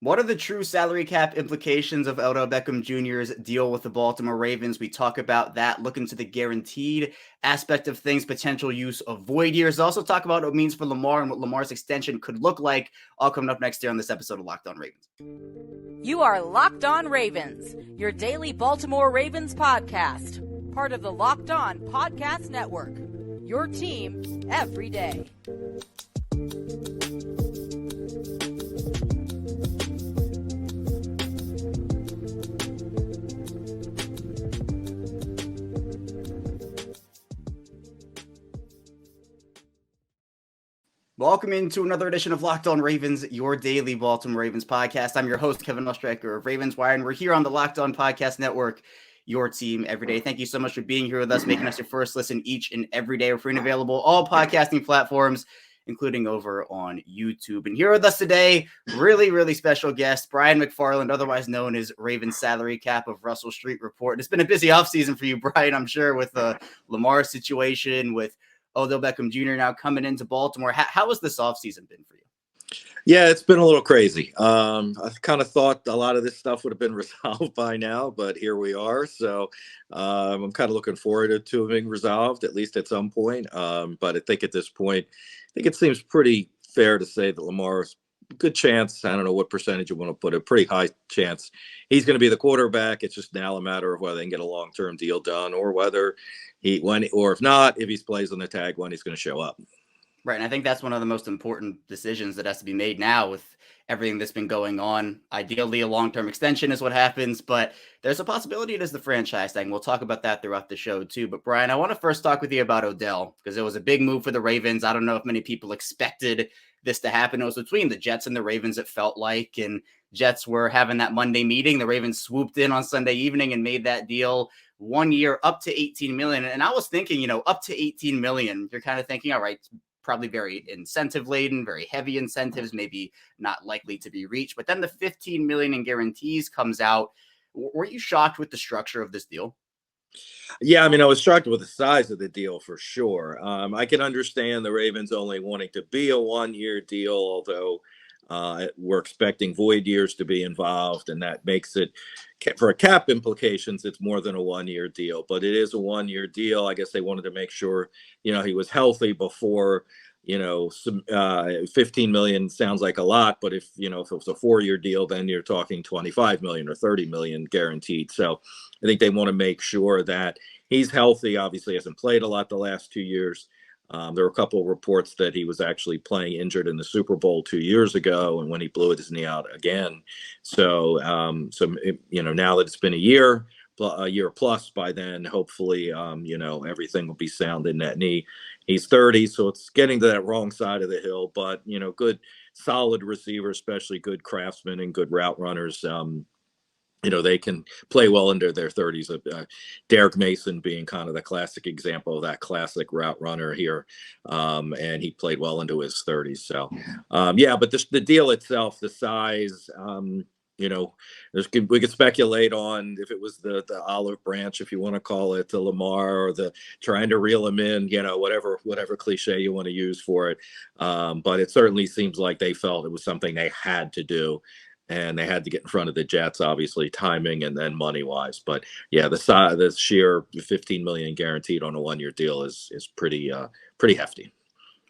What are the true salary cap implications of Odell Beckham Jr.'s deal with the Baltimore Ravens? We talk about that, look into the guaranteed aspect of things, potential use of void years. Also talk about what it means for Lamar and what Lamar's extension could look like. All coming up next year on this episode of Locked On Ravens. You are Locked On Ravens, your daily Baltimore Ravens podcast. Part of the Locked On Podcast Network, your team every day. Welcome into another edition of Locked On Ravens, your daily Baltimore Ravens podcast. I'm your host, Kevin Oestreicher of Ravens Wire, and we're here on the Locked On Podcast Network, your team every day. Thank you so much for being here with us, making us your first listen each and every day. We're free and available all podcasting platforms, including over on YouTube. And here with us today, really special guest, Brian McFarland, otherwise known as Ravens salary cap of Russell Street Report. It's been a busy offseason for you, Brian, I'm sure, with the Lamar situation, with Odell Beckham Jr. now coming into Baltimore. How has this offseason been for you? Yeah, it's been a little crazy. I kind of thought a lot of this stuff would have been resolved by now, but here we are. So I'm kind of looking forward to it being resolved, at least at some point. But I think at this point, I think it seems pretty fair to say that Lamar's a good chance. I don't know what percentage you want to put, a pretty high chance he's going to be the quarterback. It's just now a matter of whether they can get a long-term deal done or whether if not, if he plays on the tag, when he's going to show up. Right. And I think that's one of the most important decisions that has to be made now with everything that's been going on. Ideally, a long-term extension is what happens, but there's a possibility it is the franchise thing. We'll talk about that throughout the show too. But Brian, I want to first talk with you about Odell because it was a big move for the Ravens. I don't know if many people expected this to happen. It was between the Jets and the Ravens, it felt like, and Jets were having that Monday meeting. The Ravens swooped in on Sunday evening and made that deal 1 year up to $18 million. And I was thinking, up to $18 million, you're kind of thinking, all right, probably very incentive laden, very heavy incentives, maybe not likely to be reached. But then the $15 million in guarantees comes out. Were you shocked with the structure of this deal? Yeah, I mean, I was shocked with the size of the deal for sure. I can understand the Ravens only wanting to be a 1 year deal, although we're expecting void years to be involved, and that makes it, for cap implications, it's more than a 1 year deal. But it is a 1 year deal. I guess they wanted to make sure, he was healthy before. 15 million sounds like a lot, but if it was a 4 year deal, then you're talking 25 million or 30 million guaranteed. So I think they want to make sure that he's healthy. Obviously hasn't played a lot the last 2 years. There were a couple of reports that he was actually playing injured in the Super Bowl 2 years ago, and when he blew his knee out again. So, now that it's been a year plus by then, hopefully, everything will be sound in that knee. He's 30, so it's getting to that wrong side of the hill, but, good, solid receiver, especially good craftsmen and good route runners. They can play well into their 30s. Derek Mason being kind of the classic example of that classic route runner here. And he played well into his 30s. So, but the deal itself, the size, we could speculate on if it was the olive branch, if you want to call it, the Lamar, or the trying to reel him in, whatever cliche you want to use for it. But it certainly seems like they felt it was something they had to do. And they had to get in front of the Jets, obviously, timing and then money-wise. But yeah, the sheer $15 million guaranteed on a 1 year deal is pretty hefty.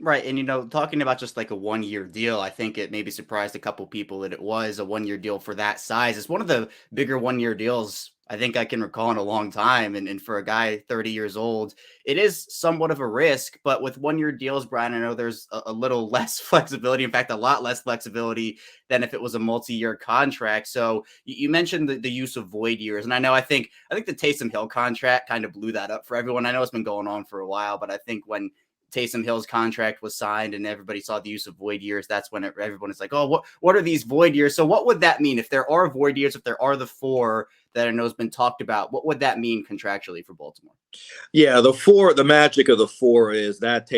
Right. And, talking about just like a 1 year deal, I think it maybe surprised a couple people that it was a 1 year deal for that size. It's one of the bigger 1 year deals I think I can recall in a long time. And for a guy 30 years old, it is somewhat of a risk. But with 1 year deals, Brian, I know there's a little less flexibility. In fact, a lot less flexibility than if it was a multi-year contract. So you mentioned the use of void years. And I think the Taysom Hill contract kind of blew that up for everyone. I know it's been going on for a while, but I think when Taysom Hill's contract was signed and everybody saw the use of void years, that's when everyone is like, oh, what are these void years? So what would that mean if there are void years, if there are the four that I know has been talked about? What would that mean contractually for Baltimore? Yeah, the magic of the four is that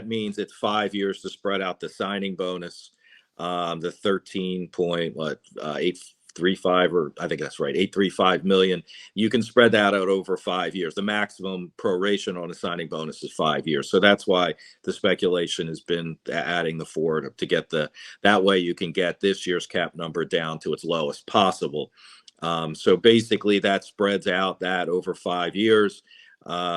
means it's 5 years to spread out the signing bonus, the 13.8 835, or I think that's right, 835 million. You can spread that out over 5 years. The maximum proration on a signing bonus is 5 years. So that's why the speculation has been adding the 4 to get that way you can get this year's cap number down to its lowest possible. So basically that spreads out that over 5 years,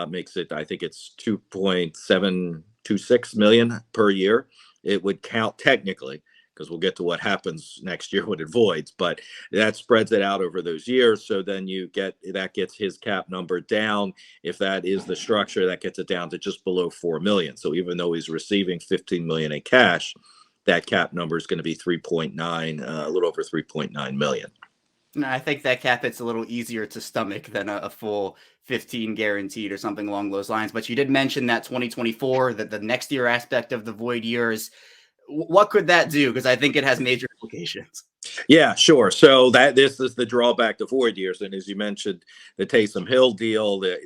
makes it, I think it's 2.726 million per year. It would count technically, because we'll get to what happens next year when it voids, but that spreads it out over those years. So then that gets his cap number down. If that is the structure, that gets it down to just below 4 million. So even though he's receiving 15 million in cash, that cap number is going to be 3.9, a little over 3.9 million. No, I think that cap hit's a little easier to stomach than a full 15 guaranteed or something along those lines. But you did mention that 2024, that the next year aspect of the void years. What could that do? Because I think it has major implications. Yeah, sure. So this is the drawback to void years, and as you mentioned, the Taysom Hill deal, the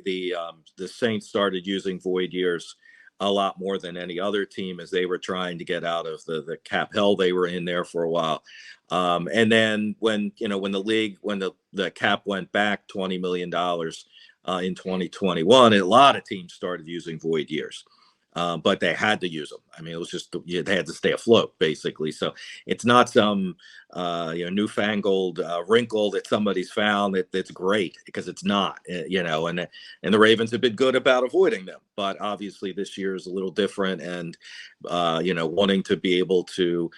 Saints started using void years a lot more than any other team as they were trying to get out of the cap hell they were in there for a while. And then when the cap went back $20 million in 2021, a lot of teams started using void years. But they had to use them. I mean, it was just they had to stay afloat, basically. So it's not some newfangled wrinkle that somebody's found that's great, because it's not. And the Ravens have been good about avoiding them. But obviously, this year is a little different, and wanting to be able to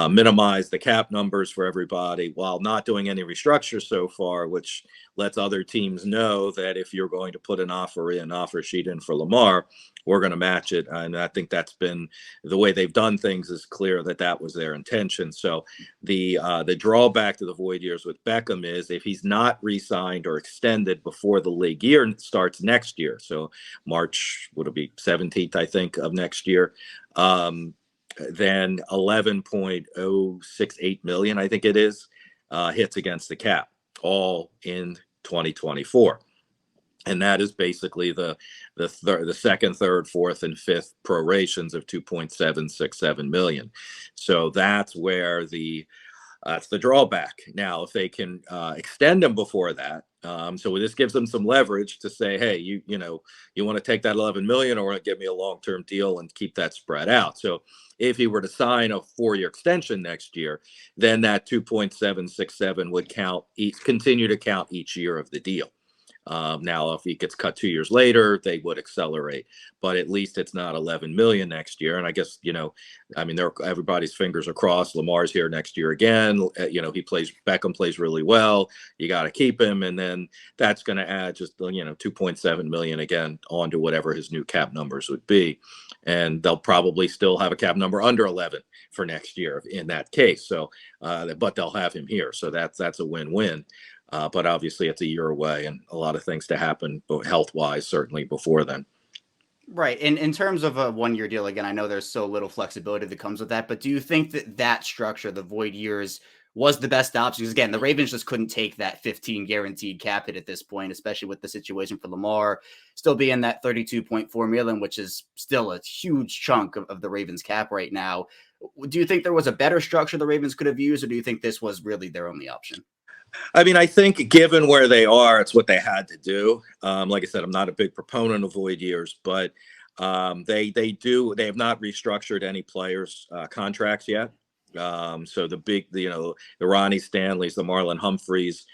minimize the cap numbers for everybody while not doing any restructure so far, which lets other teams know that if you're going to put an offer sheet in for Lamar, we're going to match it. And I think that's been the way they've done things, is clear that was their intention. So the drawback to the void years with Beckham is if he's not re-signed or extended before the league year starts next year, so March, would it be 17th, I think, of next year, then 11.068 million, I think it is, hits against the cap, all in 2024. And that is basically the second, third, fourth, and fifth prorations of 2.767 million. So that's where that's the drawback. Now, if they can extend them before that, so this gives them some leverage to say, hey, you want to take that 11 million or give me a long-term deal and keep that spread out. So if he were to sign a 4-year extension next year, then that 2.767 would continue to count each year of the deal. Now, if he gets cut 2 years later, they would accelerate, but at least it's not 11 million next year. And I guess, everybody's fingers are crossed. Lamar's here next year again. Beckham plays really well. You got to keep him. And then that's going to add just, 2.7 million again onto whatever his new cap numbers would be. And they'll probably still have a cap number under 11 for next year in that case. So, but they'll have him here. So that's a win-win. But obviously it's a year away and a lot of things to happen health-wise, certainly before then. Right. And in terms of a 1-year deal, again, I know there's so little flexibility that comes with that, but do you think that structure, the void years, was the best option? Because again, the Ravens just couldn't take that 15 guaranteed cap hit at this point, especially with the situation for Lamar still being that 32.4 million, which is still a huge chunk of the Ravens cap right now. Do you think there was a better structure the Ravens could have used, or do you think this was really their only option? I mean, I think given where they are, it's what they had to do. Like I said, I'm not a big proponent of void years, but they have not restructured any players' contracts yet. So the Ronnie Stanleys, the Marlon Humphreys,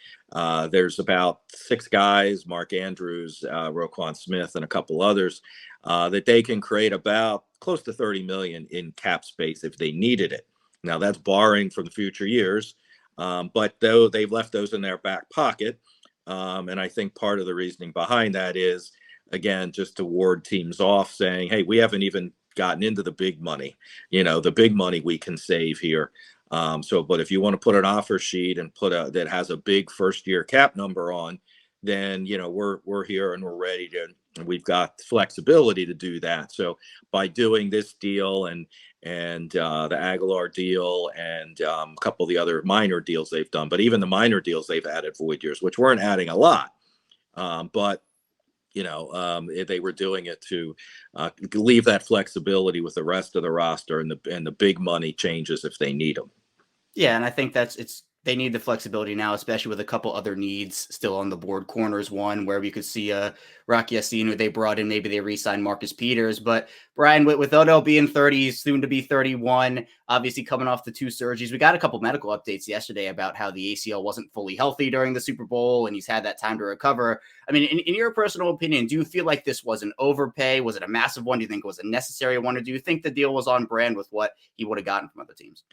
there's about 6 guys, Mark Andrews, Roquan Smith, and a couple others, that they can create about close to 30 million in cap space if they needed it. Now that's borrowing from future years. But though they've left those in their back pocket, and I think part of the reasoning behind that is, again, just to ward teams off, saying, hey, we haven't even gotten into the big money, the big money we can save here. But if you want to put an offer sheet and that has a big first year cap number on, then, we're here and we're ready and we've got flexibility to do that. So by doing this deal and the Aguilar deal and a couple of the other minor deals they've done, but even the minor deals they've added void years, which weren't adding a lot, but they were doing it to leave that flexibility with the rest of the roster and the big money changes if they need them. Yeah, and I think that's They need the flexibility now, especially with a couple other needs still on the board. Corners one, where we could see Rocky Yassin, who they brought in. Maybe they re-signed Marcus Peters. But Brian, with Odell being 30, soon to be 31, obviously coming off the 2 surgeries, we got a couple medical updates yesterday about how the ACL wasn't fully healthy during the Super Bowl, and he's had that time to recover. I mean, in your personal opinion, do you feel like this was an overpay? Was it a massive one? Do you think it was a necessary one? Or do you think the deal was on brand with what he would have gotten from other teams?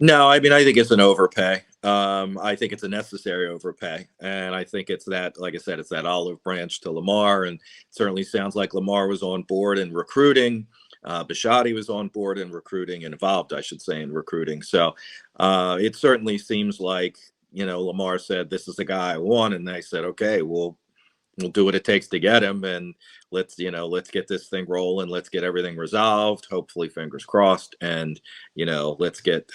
No, I mean, I think it's an overpay. I think it's a necessary overpay. And I think it's that, like I said, it's that olive branch to Lamar. And it certainly sounds like Lamar was on board in recruiting. Bishotti was on board in recruiting, and involved, I should say, in recruiting. So it certainly seems like, Lamar said, this is the guy I want. And they said, okay, we'll do what it takes to get him, and let's get this thing rolling. Let's get everything resolved. Hopefully, fingers crossed. And, let's get,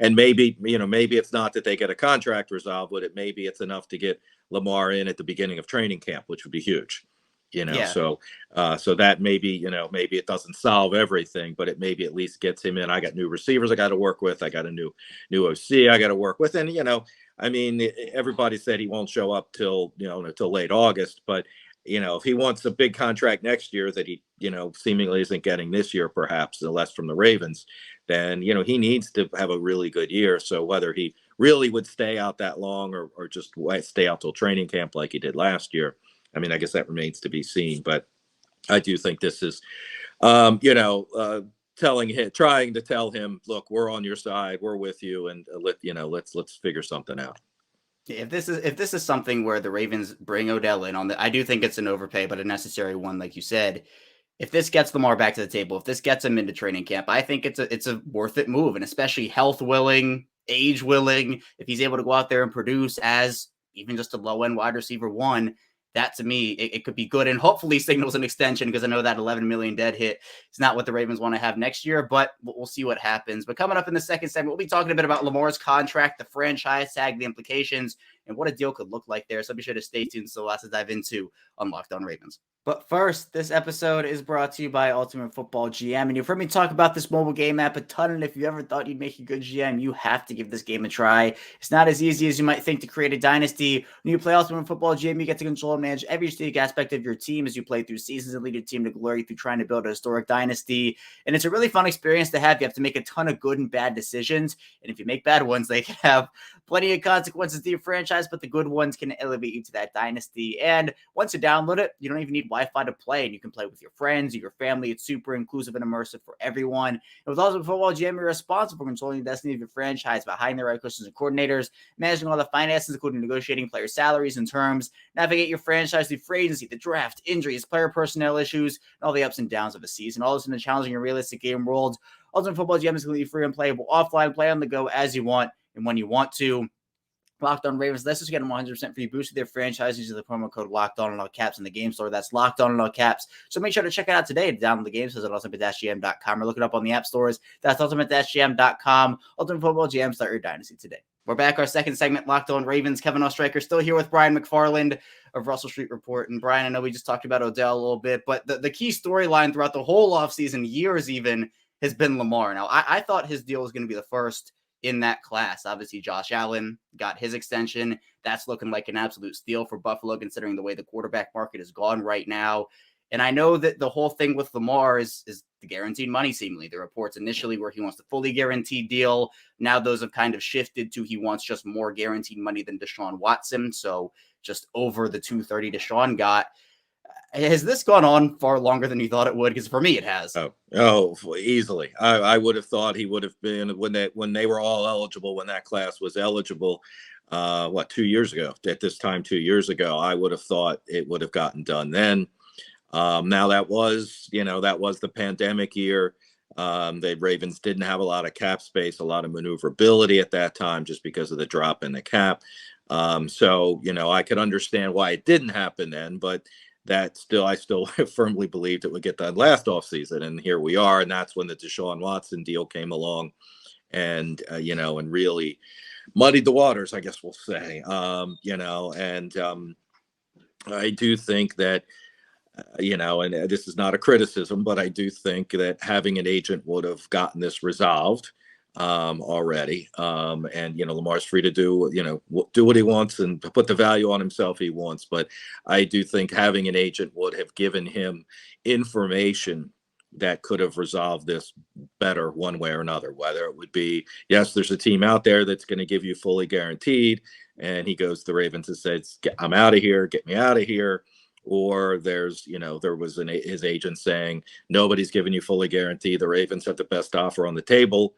and maybe it's not that they get a contract resolved, but maybe it's enough to get Lamar in at the beginning of training camp, which would be huge. Yeah. So that maybe it doesn't solve everything, but it maybe at least gets him in. I got new receivers I got to work with. I got a new OC I got to work with. And, I mean, everybody said he won't show up till late August, but, if he wants a big contract next year that he, seemingly isn't getting this year, perhaps less from the Ravens, then, he needs to have a really good year. So whether he really would stay out that long or just stay out till training camp like he did last year, I mean, I guess that remains to be seen. But I do think this is, trying to tell him, look, we're on your side, we're with you, and let's figure something out. If this is something where the Ravens bring Odell in I do think it's an overpay, but a necessary one, like you said. If this gets Lamar back to the table, if this gets him into training camp, I think it's a worth it move, and especially health willing, age willing. If he's able to go out there and produce as even just a low end wide receiver one, that to me, it could be good, and hopefully signals an extension, because I know that 11 million dead hit is not what the Ravens want to have next year, but we'll see what happens. But coming up in the second segment, we'll be talking a bit about Lamar's contract, the franchise tag, the implications, and what a deal could look like there. So be sure to stay tuned. So lots to dive into on Locked On Ravens. But first, this episode is brought to you by Ultimate Football GM. And you've heard me talk about this mobile game app a ton. And if you ever thought you'd make a good GM, you have to give this game a try. It's not as easy as you might think to create a dynasty. When you play Ultimate Football GM, you get to control and manage every strategic aspect of your team as you play through seasons and lead your team to glory through trying to build a historic dynasty. And it's a really fun experience to have. You have to make a ton of good and bad decisions. And if you make bad ones, they can have plenty of consequences to your franchise, but the good ones can elevate you to that dynasty. And once you download it, you don't even need Wi-Fi to play, and you can play with your friends or your family. It's super inclusive and immersive for everyone. And with Ultimate Football GM, you're responsible for controlling the destiny of your franchise by hiring the right coaches and coordinators, managing all the finances, including negotiating player salaries and terms, navigate your franchise through free agency, the draft, injuries, player personnel issues, and all the ups and downs of a season. All this in a challenging and realistic game world. Ultimate Football GM is completely free and playable offline. Play on the go as you want and when you want to. Locked On Ravens, let's just get them 100% free boost to their franchise using the promo code Locked On in all caps in the game store. That's Locked On in all caps. So make sure to check it out today. To download the game, says at ultimate-gm.com, or look it up on the app stores. That's ultimate-gm.com. Ultimate Football GM, start your dynasty today. We're back. Our second segment, Locked On Ravens. Kevin Oestreicher still here with Brian McFarland of Russell Street Report. And Brian, I know we just talked about Odell a little bit, but the key storyline throughout the whole offseason, years even, has been Lamar. Now, I thought his deal was going to be the first in that class. Obviously, Josh Allen got his extension. That's looking like an absolute steal for Buffalo, considering the way the quarterback market is gone right now. And I know that the whole thing with Lamar is the guaranteed money, seemingly. The reports initially were he wants the fully guaranteed deal. Now those have kind of shifted to he wants just more guaranteed money than Deshaun Watson. So just over the 230 Deshaun got. Has this gone on far longer than you thought it would? Because for me, it has. Oh, easily. I would have thought he would have been when they were all eligible, when that class was eligible. 2 years ago? At this time, 2 years ago, I would have thought it would have gotten done then. Now that was the pandemic year. The Ravens didn't have a lot of cap space, a lot of maneuverability at that time, just because of the drop in the cap. So I could understand why it didn't happen then, but I still firmly believed it would get done last offseason. And here we are. And that's when the Deshaun Watson deal came along and really muddied the waters, I guess we'll say. I do think that, and this is not a criticism, but I do think that having an agent would have gotten this resolved. already. And, Lamar's free to do, do what he wants and put the value on himself he wants. But I do think having an agent would have given him information that could have resolved this better one way or another, whether it would be, yes, there's a team out there that's going to give you fully guaranteed. And he goes to the Ravens and says, I'm out of here, get me out of here. Or there's, there was his agent saying, nobody's giving you fully guaranteed. The Ravens have the best offer on the table.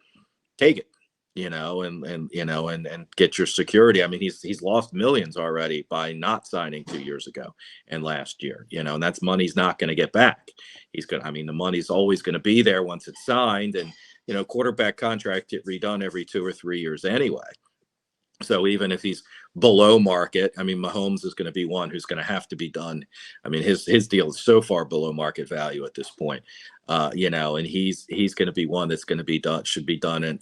Take it, and get your security. I mean, he's lost millions already by not signing 2 years ago and last year, and that's money's not going to get back. The money's always going to be there once it's signed, and, quarterback contracts get redone every 2 or 3 years anyway. So even if he's below market, Mahomes is going to be one who's going to have to be done. His deal is so far below market value at this point, and he's going to be one that's going to be done, should be done. And,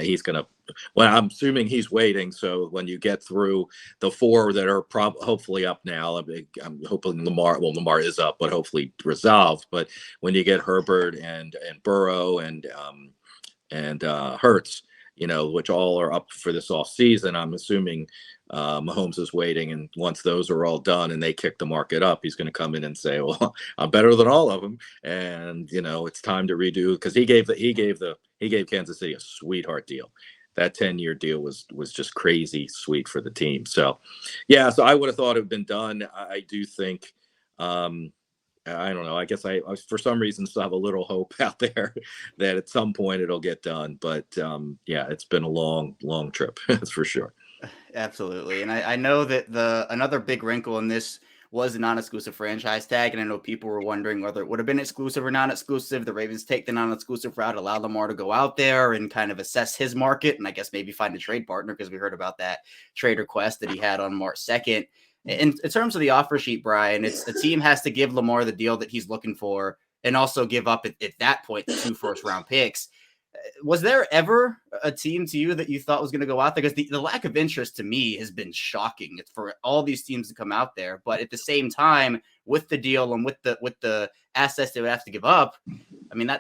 he's going to, well, I'm assuming he's waiting. So when you get through the 4 that are hopefully up now, I'm hoping Lamar is up, but hopefully resolved. But when you get Herbert and Burrow and Hurts, which all are up for this off season, I'm assuming Mahomes is waiting. And once those are all done and they kick the market up, he's going to come in and say, well, I'm better than all of them. And, it's time to redo, because he gave Kansas City a sweetheart deal. That 10-year deal was just crazy sweet for the team. So, yeah, so I would have thought it had been done. I do think, I don't know. I guess I for some reason still have a little hope out there that at some point it'll get done. But yeah, it's been a long, long trip. That's for sure. Absolutely. And I know that another big wrinkle in this was the non-exclusive franchise tag. And I know people were wondering whether it would have been exclusive or non-exclusive. The Ravens take the non-exclusive route, allow Lamar to go out there and kind of assess his market, and I guess maybe find a trade partner, because we heard about that trade request that he had on March 2nd. In terms of the offer sheet, Brian, it's the team has to give Lamar the deal that he's looking for and also give up at that point the 2 first-round picks. Was there ever a team to you that you thought was going to go out there? Because the lack of interest to me has been shocking. It's for all these teams to come out there. But at the same time, with the deal and with the assets they would have to give up,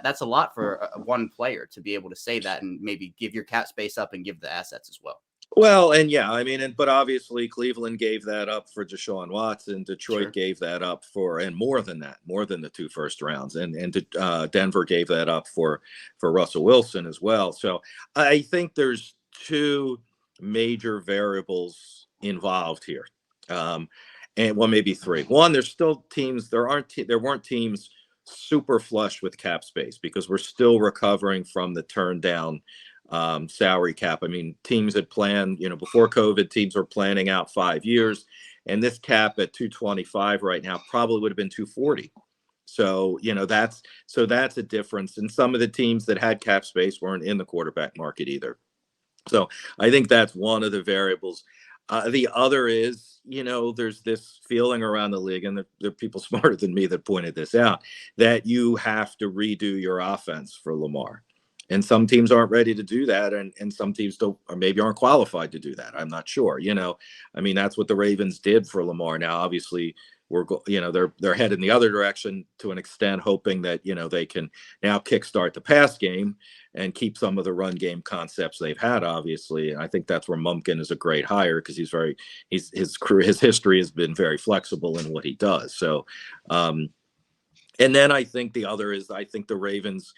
that's a lot for one player to be able to say that and maybe give your cap space up and give the assets as well. Well, and yeah, but obviously Cleveland gave that up for Deshaun Watson. Detroit Sure. gave that up and more than that, more than the 2 first rounds. And Denver gave that up for Russell Wilson as well. So I think there's 2 major variables involved here. And maybe 3. One, there's still teams, there weren't teams super flush with cap space, because we're still recovering from the turn down salary cap. Teams had planned, before COVID, teams were planning out 5 years, and this cap at 225 right now probably would have been 240. So, that's a difference. And some of the teams that had cap space weren't in the quarterback market either. So I think that's one of the variables. The other is, there's this feeling around the league, and there are people smarter than me that pointed this out, that you have to redo your offense for Lamar. And some teams aren't ready to do that, and some teams don't, or maybe aren't qualified to do that. I'm not sure. That's what the Ravens did for Lamar. Now, obviously, they're heading the other direction to an extent, hoping that they can now kickstart the pass game and keep some of the run game concepts they've had. Obviously, and I think that's where Mumpkin is a great hire, because his history has been very flexible in what he does. So, and then I think the other is, I think the Ravens,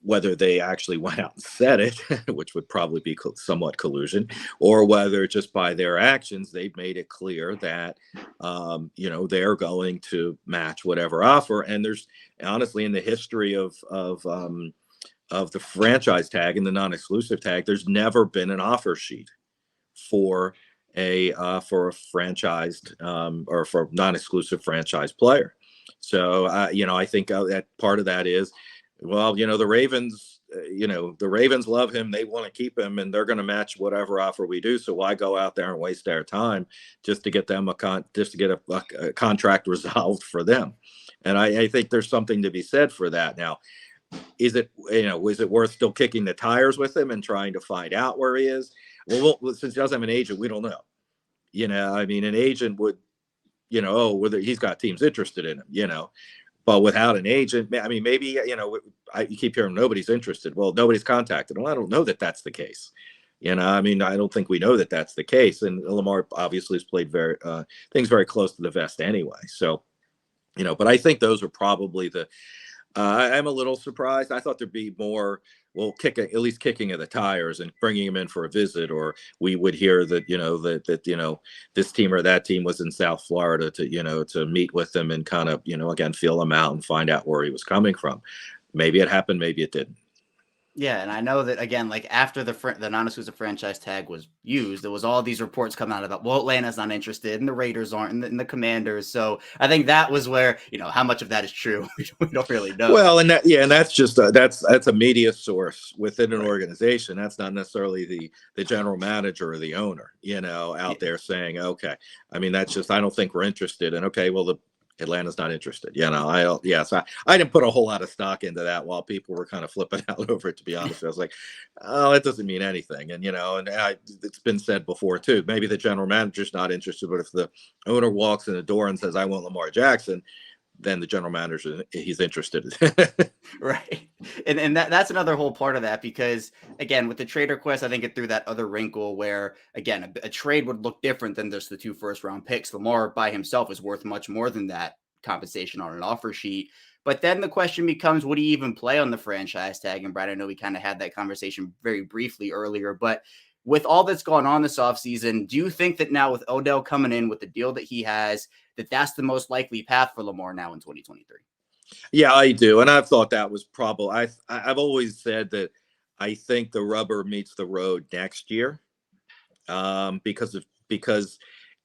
whether they actually went out and said it, which would probably be somewhat collusion, or whether just by their actions, they've made it clear that, they're going to match whatever offer. And there's honestly, in the history of the franchise tag and the non-exclusive tag, there's never been an offer sheet for a franchised or for non-exclusive franchise player. So, I think that part of that is, well, the Ravens, the Ravens love him. They want to keep him, and they're going to match whatever offer we do. So why go out there and waste our time just to get them a contract resolved for them? And I think there's something to be said for that. Now, is it worth still kicking the tires with him and trying to find out where he is? Well, since he doesn't have an agent, we don't know. An agent would, whether he's got teams interested in him, But without an agent, I mean, maybe, you keep hearing nobody's interested. Well, nobody's contacted him. I don't know that that's the case. I mean, I don't think we know that that's the case. And Lamar obviously has played things very close to the vest anyway. So, but I think those are probably I'm a little surprised. I thought there'd be more, well, at least kicking of the tires and bringing him in for a visit, or we would hear that, this team or that team was in South Florida to meet with them and kind of, again, feel him out and find out where he was coming from. Maybe it happened, maybe it didn't. Yeah, and I know that again, like after the non-exclusive franchise tag was used, there was all these reports coming out about, well, Atlanta's not interested, and the Raiders aren't, and the Commanders. So I think that was where, how much of that is true, we don't really know. Well, and that's just that's a media source within an organization. That's not necessarily the general manager or the owner, out there saying, okay. I mean, that's just, I don't think we're interested. And okay, well, Atlanta's not interested. I didn't put a whole lot of stock into that while people were kind of flipping out over it, to be honest. I was like, oh, that doesn't mean anything. And, it's been said before too, maybe the general manager's not interested, but if the owner walks in the door and says, I want Lamar Jackson, then the general manager, he's interested. Right. And that's another whole part of that, because again, with the trade request, I think it threw that other wrinkle where, again, a trade would look different than just the 2 first-round picks. Lamar by himself is worth much more than that compensation on an offer sheet. But then the question becomes, would he even play on the franchise tag? And Brad, I know we kind of had that conversation very briefly earlier, but with all that's gone on this offseason, do you think that now with Odell coming in with the deal that he has, that's the most likely path for Lamar now in 2023? Yeah, I do. And I've thought that was probably, I've always said that I think the rubber meets the road next year, because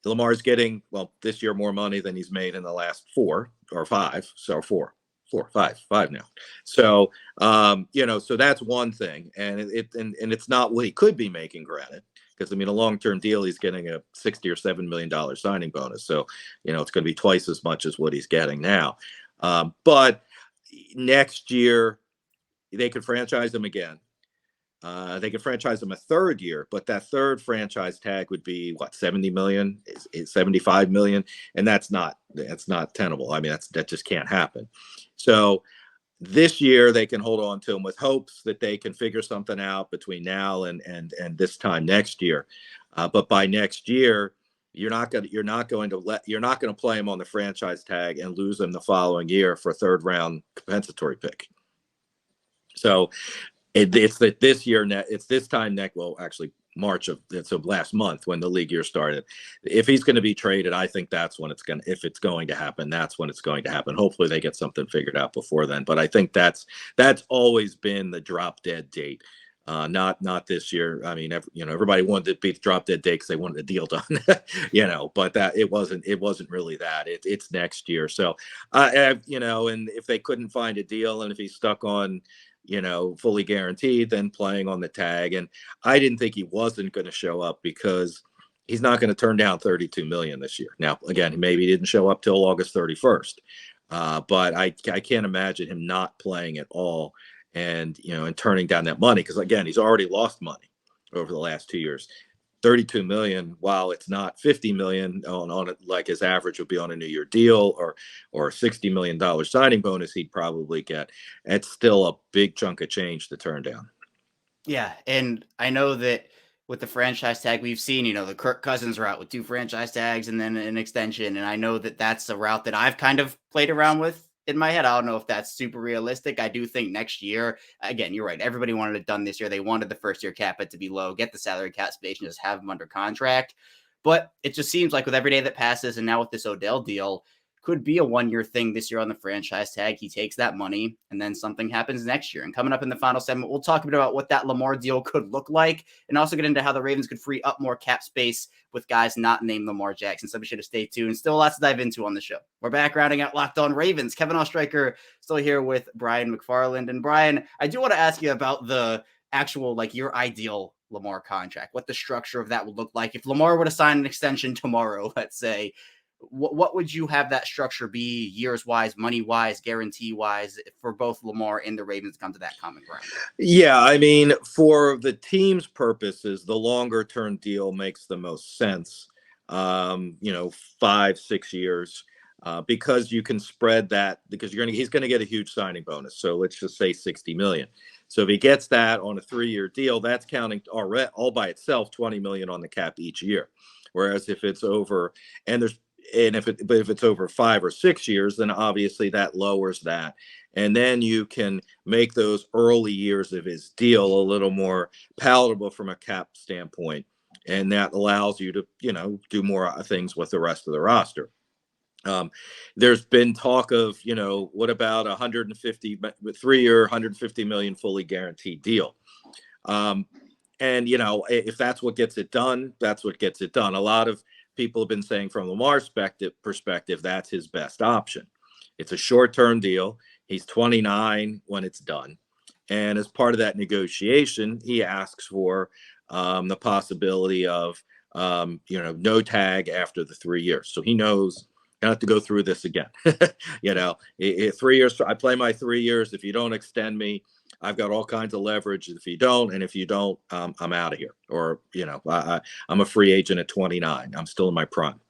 Lamar's getting, well, this year more money than he's made in the last 4 or 5. So 5 now. So, so that's one thing. And it's not what he could be making, granted, because I mean, a long-term deal, he's getting a $60 or $7 million signing bonus. So, it's going to be twice as much as what he's getting now. But next year they could franchise him again. They could franchise him a third year, but that third franchise tag would be what, 70 million, 75 million. And that's not tenable. I mean, that just can't happen. So this year they can hold on to him with hopes that they can figure something out between now and this time next year. But by next year, you're not going to play him on the franchise tag and lose him the following year for a 3rd round compensatory pick. So it's that this year, it's this time next, well, actually March of last month when the league year started. If he's going to be traded, I think that's when if it's going to happen, that's when it's going to happen. Hopefully they get something figured out before then. But I think that's always been the drop dead date. Not this year. I mean, everybody wanted to be the drop dead date because they wanted a deal done, but that it wasn't really that. It's next year. So, and if they couldn't find a deal and if he's stuck on, fully guaranteed, then playing on the tag. And I didn't think he wasn't going to show up because he's not going to turn down 32 million this year. Now, again, maybe he didn't show up till August 31st. But I can't imagine him not playing at all and turning down that money. Cause again, he's already lost money over the last 2 years. 32 million, while it's not 50 million on it, like his average would be on a New Year deal or $60 million signing bonus he'd probably get. It's still a big chunk of change to turn down. Yeah. And I know that with the franchise tag, we've seen, the Kirk Cousins route with 2 franchise tags and then an extension. And I know that that's a route that I've kind of played around with in my head. I don't know if that's super realistic. I do think next year, again, you're right. Everybody wanted it done this year. They wanted the first year cap hit to be low, get the salary cap space and just have them under contract. But it just seems like with every day that passes and now with this Odell deal, could be a 1-year thing this year on the franchise tag. He takes that money and then something happens next year. And coming up in the final segment, we'll talk a bit about what that Lamar deal could look like and also get into how the Ravens could free up more cap space with guys not named Lamar Jackson. So be sure to stay tuned. Still lots to dive into on the show. We're back rounding out Locked On Ravens. Kevin Ostreicher still here with Brian McFarland. And Brian, I do want to ask you about the actual, your ideal Lamar contract, what the structure of that would look like. If Lamar were to sign an extension tomorrow, let's say, what would you have that structure be, years wise, money wise, guarantee wise, for both Lamar and the Ravens to come to that common ground? Yeah, I mean, for the team's purposes, the longer term deal makes the most sense. 5-6 years. because you can spread that, because he's going to get a huge signing bonus. So let's just say 60 million. So if he gets that on a 3-year deal, that's counting all by itself 20 million on the cap each year. Whereas if it's over, if it's over 5 or 6 years, then obviously that lowers that. And then you can make those early years of his deal a little more palatable from a cap standpoint. And that allows you to, do more things with the rest of the roster. There's been talk of, what about 3-year, 150 million fully guaranteed deal? And, if that's what gets it done, that's what gets it done. A lot of people have been saying from Lamar's perspective, that's his best option. It's a short-term deal. He's 29 when it's done. And as part of that negotiation, he asks for the possibility of, no tag after the 3 years. So he knows I have to go through this again. 3 years, I play my 3 years. If you don't extend me, I've got all kinds of leverage. If you don't, and if you don't, I'm out of here. Or, I'm a free agent at 29. I'm still in my prime.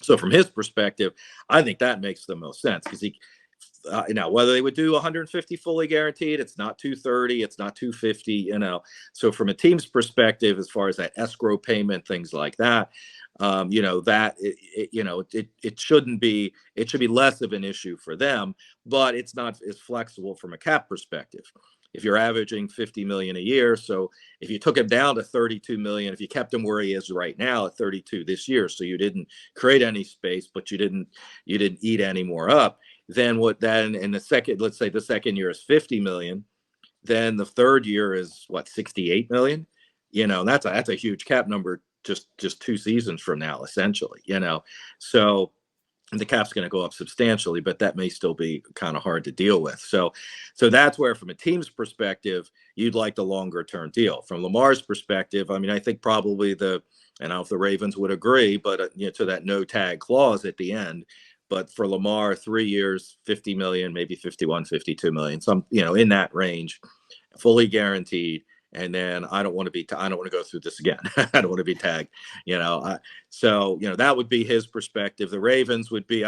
So from his perspective, I think that makes the most sense, because whether they would do 150 fully guaranteed, it's not 230, it's not 250, So from a team's perspective, as far as that escrow payment, things like that, it shouldn't be. It should be less of an issue for them, but it's not as flexible from a cap perspective. If you're averaging 50 million a year, so if you took him down to 32 million, if you kept him where he is right now at 32 this year, so you didn't create any space, but you didn't eat any more up, then in the second, let's say the second year is 50 million, then the third year is 68 million. That's a huge cap number just 2 seasons from now, essentially. So the cap's going to go up substantially, but that may still be kind of hard to deal with. So that's where, from a team's perspective, you'd like the longer term deal. From Lamar's perspective, I mean, I think probably I don't know if the Ravens would agree, but to that no tag clause at the end. But for Lamar, 3 years, 50 million, maybe 51, 52 million, some, in that range, fully guaranteed. And then I don't want to go through this again. I don't want to be tagged, So, that would be his perspective. The Ravens would be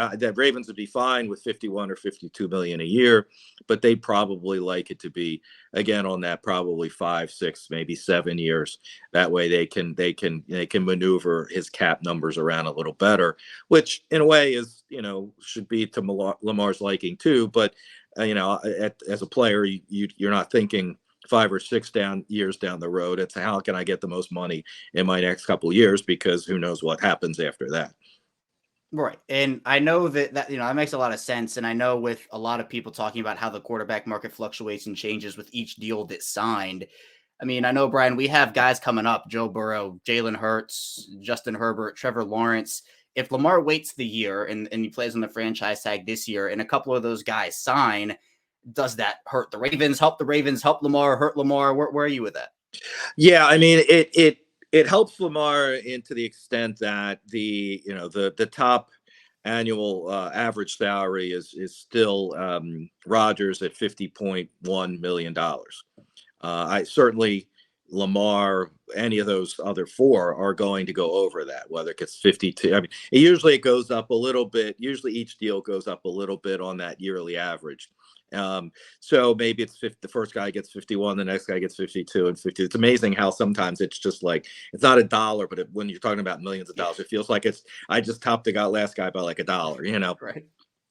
fine with 51 or 52 million a year, but they'd probably like it to be, again, on that probably 5, 6, maybe 7 years. That way they can maneuver his cap numbers around a little better, which in a way is, should be to Lamar's liking too. But, as a player, you're not thinking 5 or 6 years down the road. It's how can I get the most money in my next couple of years, because who knows what happens after that. Right. And I know that that makes a lot of sense. And I know with a lot of people talking about how the quarterback market fluctuates and changes with each deal that's signed. I mean, I know, Brian, we have guys coming up: Joe Burrow, Jalen Hurts, Justin Herbert, Trevor Lawrence. If Lamar waits the year and he plays on the franchise tag this year, and a couple of those guys sign, does that hurt the Ravens, help the Ravens, help Lamar, hurt Lamar? Where are you with that? Yeah, I mean, it helps Lamar to the extent that the top annual average salary is still Rodgers at $50.1 million. I certainly, Lamar, any of those other 4 are going to go over that, whether it gets 52. I mean, usually it goes up a little bit. Usually each deal goes up a little bit on that yearly average. So maybe it's 50, the first guy gets 51, the next guy gets 52 and 50. It's amazing how sometimes it's just like, it's not $1, but when you're talking about millions of dollars, it feels like I just topped the last guy by like $1, Right.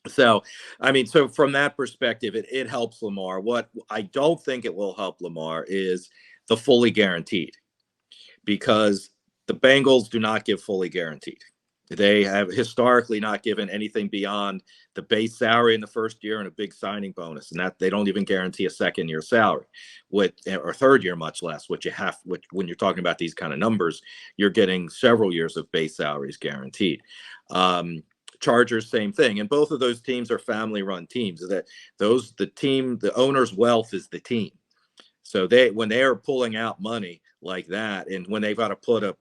So, I mean, so from that perspective, it helps Lamar. What I don't think it will help Lamar is the fully guaranteed, because the Bengals do not give fully guaranteed. They have historically not given anything beyond the base salary in the first year and a big signing bonus, and that they don't even guarantee a second year salary, or third year, much less. Which when you're talking about these kind of numbers, you're getting several years of base salaries guaranteed. Chargers, same thing, and both of those teams are family-run teams. The owner's wealth is the team. So when they are pulling out money like that, and when they've got to put up,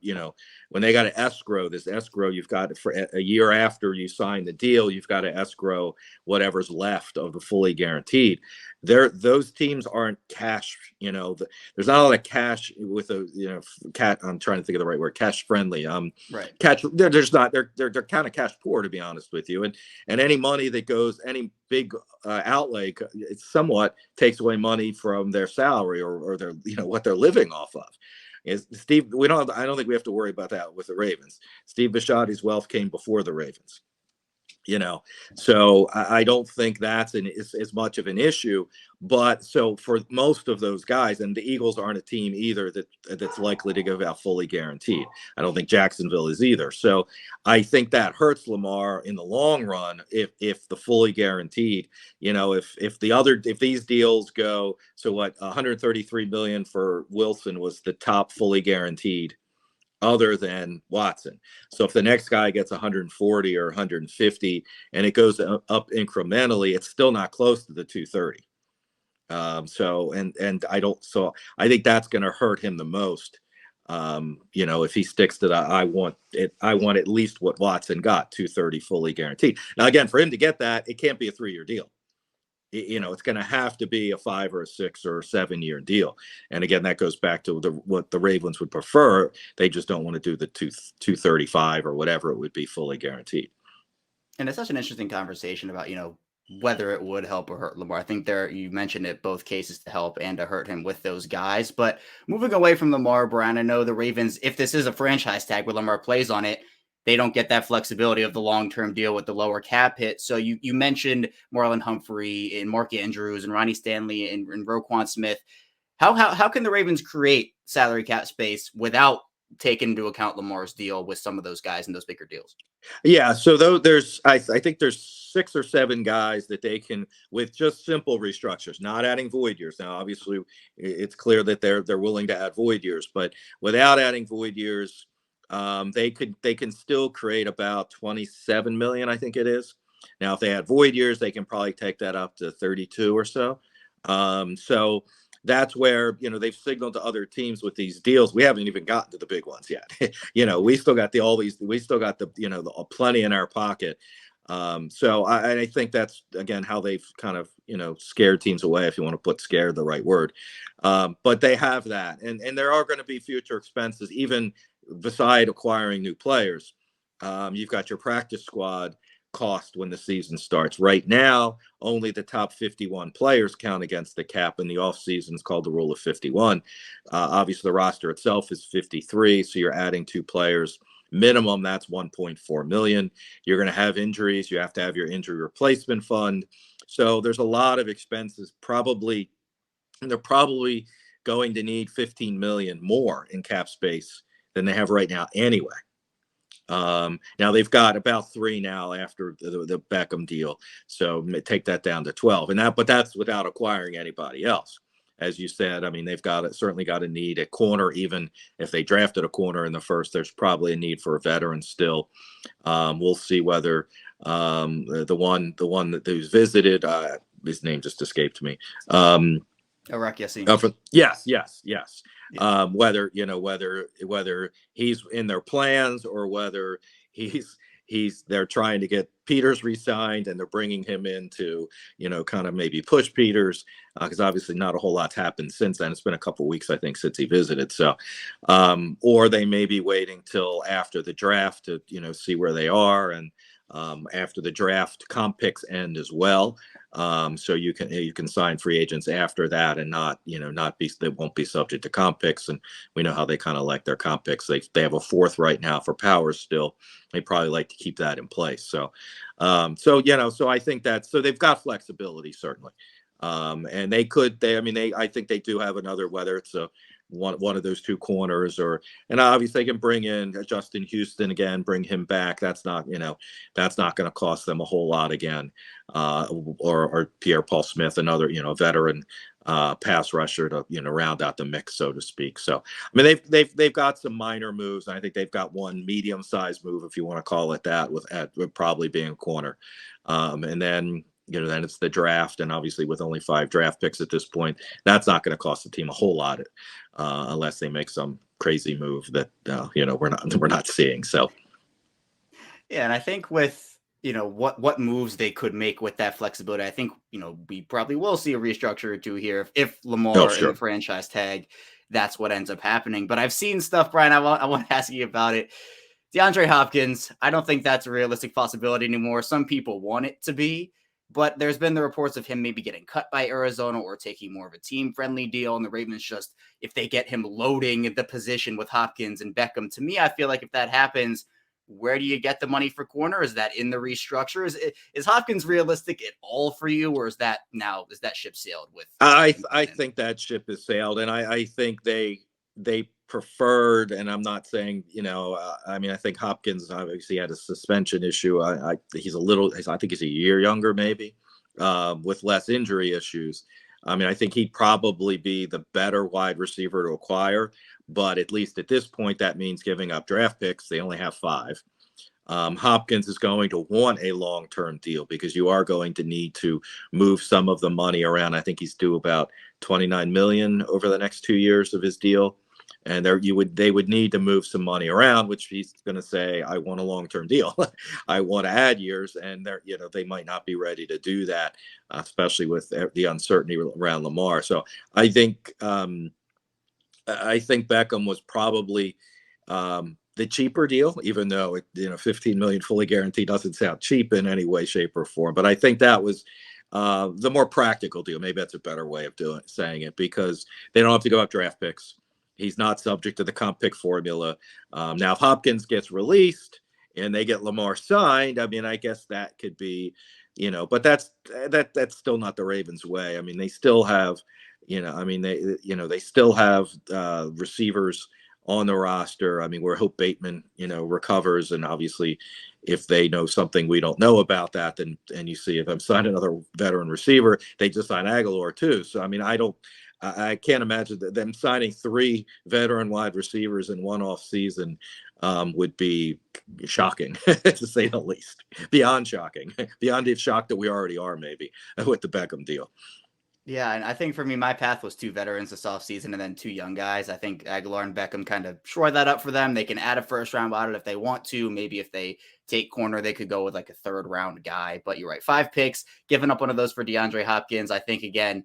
when they got to escrow this escrow, you've got for a year after you sign the deal, you've got to escrow whatever's left of the fully guaranteed. Those teams aren't cash, there's not a lot of cash with a, I'm trying to think of the right word, cash friendly. Right. Catch, they're just not, they're kind of cash poor, to be honest with you. And any money that goes, any big outlay, it somewhat takes away money from their salary or their, what they're living off of. Is Steve? I don't think we have to worry about that with the Ravens. Steve Bisciotti's wealth came before the Ravens. So I don't think that's as much of an issue. But so for most of those guys, and the Eagles aren't a team either that's likely to give out fully guaranteed. I don't think Jacksonville is either. So I think that hurts Lamar in the long run if the fully guaranteed, if these deals go, so what, 133 million for Wilson was the top fully guaranteed other than Watson. So if the next guy gets 140 or 150 and it goes up incrementally, it's still not close to the 230. So I think that's going to hurt him the most. If he sticks to that, I want at least what Watson got, 230 fully guaranteed. Now, again, for him to get that, it can't be a 3-year deal. It's going to have to be a 5 or a 6 or a 7-year deal. And again, that goes back to what the Ravens would prefer. They just don't want to do the 235 or whatever it would be fully guaranteed. And it's such an interesting conversation about, whether it would help or hurt Lamar. I think you mentioned it, both cases to help and to hurt him with those guys. But moving away from Lamar, Brian, I know the Ravens, if this is a franchise tag where Lamar plays on it, they don't get that flexibility of the long-term deal with the lower cap hit. So you mentioned Marlon Humphrey and Mark Andrews and Ronnie Stanley and Roquan Smith. How can the Ravens create salary cap space without taking into account Lamar's deal with some of those guys and those bigger deals? Yeah, so I think there's 6 or 7 guys that they can, with just simple restructures, not adding void years. Now, obviously, it's clear that they're willing to add void years, but without adding void years, they can still create about 27 million, I think it is. Now, if they add void years, they can probably take that up to 32 or so. So that's where, they've signaled to other teams with these deals. We haven't even gotten to the big ones yet. We still got the plenty in our pocket. So I think that's, again, how they've kind of, scared teams away, if you want to put scared the right word. But they have that. And there are going to be future expenses, even beside acquiring new players. You've got your practice squad cost when the season starts. Right now, only the top 51 players count against the cap, and the offseason is called the rule of 51. Obviously, the roster itself is 53, so you're adding 2 players. Minimum, that's 1.4 million. You're going to have injuries. You have to have your injury replacement fund. So there's a lot of expenses. They're probably going to need 15 million more in cap space than they have right now anyway. Now they've got about 3 now after the Beckham deal, so take that down to 12, but that's without acquiring anybody else. As you said, I mean, they've certainly got a need at corner. Even if they drafted a corner in the first, there's probably a need for a veteran still. We'll see whether the one who's visited, his name just escaped me. Arak Yassin. Yes. Yeah. Whether he's in their plans or whether they're trying to get Peters re-signed and they're bringing him in to, kind of maybe push Peters, because obviously not a whole lot's happened since then. It's been a couple of weeks, I think, since he visited. So, or they may be waiting till after the draft to, see where they are. And after the draft, comp picks end as well. So you can sign free agents after that and they won't be subject to comp picks. And we know how they kind of like their comp picks. They have a 4th right now for Powers still. They probably like to keep that in place. So I think so they've got flexibility certainly. And I think they do have another, whether it's one of those 2 corners, and obviously they can bring in Justin Houston again, bring him back. That's not going to cost them a whole lot again. Or Pierre Paul Smith, another, veteran pass rusher to, round out the mix, so to speak. So, I mean, they've got some minor moves. And I think they've got one medium-sized move, if you want to call it that, with probably being a corner. And then, then it's the draft, and obviously with only 5 draft picks at this point, that's not going to cost the team a whole lot, unless they make some crazy move that we're not seeing. So Yeah, and I think with what moves they could make with that flexibility, I think we probably will see a restructure or two here if oh Lamar and the sure. franchise tag, that's what ends up happening. But I've seen stuff, Brian. I want to ask you about it. DeAndre Hopkins, I don't think that's a realistic possibility anymore. Some people want it to be, but there's been the reports of him maybe getting cut by Arizona or taking more of a team-friendly deal. And the Ravens just, if they get him loading the position with Hopkins and Beckham, to me, I feel like if that happens, where do you get the money for corner? Is that in the restructure? Is Hopkins realistic at all for you, or is that ship sailed with? I think that ship has sailed, and I think they preferred, and I'm not saying, I think Hopkins obviously had a suspension issue. I think he's a year younger, maybe, with less injury issues. I think he'd probably be the better wide receiver to acquire, but at least at this point, that means giving up draft picks. They only have 5. Hopkins is going to want a long-term deal because you are going to need to move some of the money around. I think he's due about $29 million over the next 2 years of his deal. And they would need to move some money around, which he's going to say, I want a long-term deal. I want to add years. And they might not be ready to do that, especially with the uncertainty around Lamar. So I think Beckham was probably the cheaper deal, even though $15 million fully guaranteed doesn't sound cheap in any way, shape, or form. But I think that was the more practical deal. Maybe that's a better way of saying it, because they don't have to go up draft picks. He's not subject to the comp pick formula. Now, if Hopkins gets released and they get Lamar signed, I guess that could be, but that's still not the Ravens' way. They still have, they still have receivers on the roster. We hope Bateman, recovers, and obviously, if they know something we don't know about that, then and you see if I'm signing another veteran receiver, they just sign Aguilar too. So I can't imagine them signing 3 veteran wide receivers in one off season would be shocking, to say the least. Beyond shocking, beyond the shock that we already are, maybe, with the Beckham deal. Yeah, and I think for me, my path was 2 veterans this offseason and then 2 young guys. I think Aguilar and Beckham kind of shore that up for them. They can add a first round audit if they want to. Maybe if they take corner, they could go with like a 3rd round guy. But you're right, 5 picks, giving up one of those for DeAndre Hopkins. I think, again,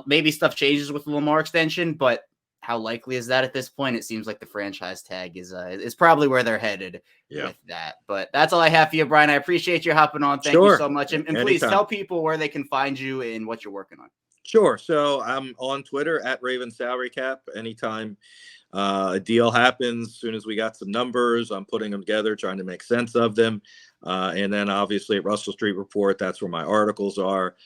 maybe stuff changes with the Lamar extension, but how likely is that at this point? It seems like the franchise tag is probably where they're headed with that. But that's all I have for you, Brian. I appreciate you hopping on. Thank you so much. And please tell people where they can find you and what you're working on. Sure. So I'm on Twitter at Raven Salary Cap. Anytime a deal happens, as soon as we got some numbers, I'm putting them together, trying to make sense of them. And then obviously at Russell Street Report, that's where my articles are.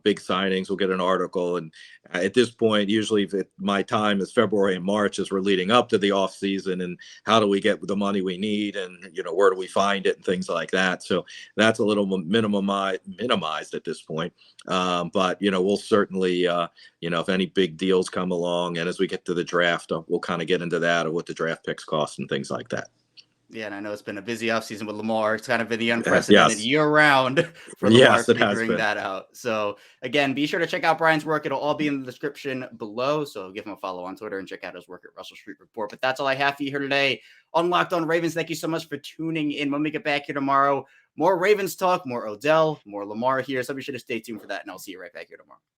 Big signings, we'll get an article. And at this point, usually my time is February and March as we're leading up to the off season, and how do we get the money we need, and where do we find it, and things like that. So that's a little minimized at this point. But we'll certainly if any big deals come along, and as we get to the draft, we'll kind of get into that, of what the draft picks cost and things like that. Yeah, and I know it's been a busy offseason with Lamar. It's kind of been the unprecedented year-round for Lamar figuring that out. So, again, be sure to check out Brian's work. It'll all be in the description below. So give him a follow on Twitter and check out his work at Russell Street Report. But that's all I have for you here today on Locked On Ravens. Thank you so much for tuning in. When we get back here tomorrow, more Ravens talk, more Odell, more Lamar here. So be sure to stay tuned for that, and I'll see you right back here tomorrow.